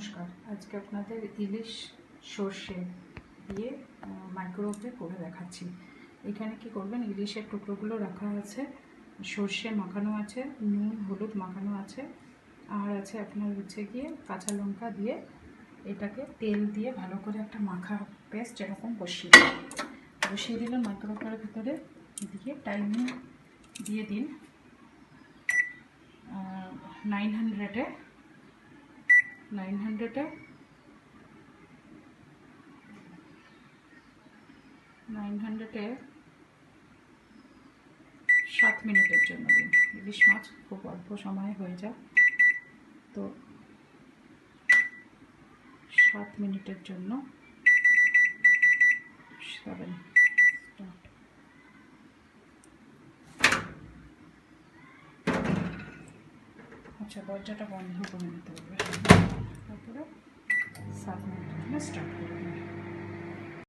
নমস্কার। আজকে আপনাদের ইলিশ সর্ষে দিয়ে মাইক্রোওয়েভে করে দেখাচ্ছি। এখানে কি করবেন, ইলিশের টুকরোগুলো রাখা আছে, সর্ষে মাখানো আছে, নুন হলুদ মাখানো আছে, আর আছে আপনার হচ্ছে গিয়ে কাঁচা লঙ্কা দিয়ে এটাকে তেল দিয়ে ভালো করে একটা মাখা পেস্ট এরকম বসিয়ে দিলেন মাইক্রোওয়েভের ভিতরে। দিয়ে টাইমিং দিয়ে দিন 900-এ 7 মিনিটের জন্য দিন। ইলিশ মাছ খুব অল্প সময়ে হয়ে যায়, তো 7 মিনিটের জন্য। 7 আচ্ছা, দরজাটা বন্ধ করে নিতে হবে, তারপরে 7 মিনিটের জন্য স্টার্ট করবে।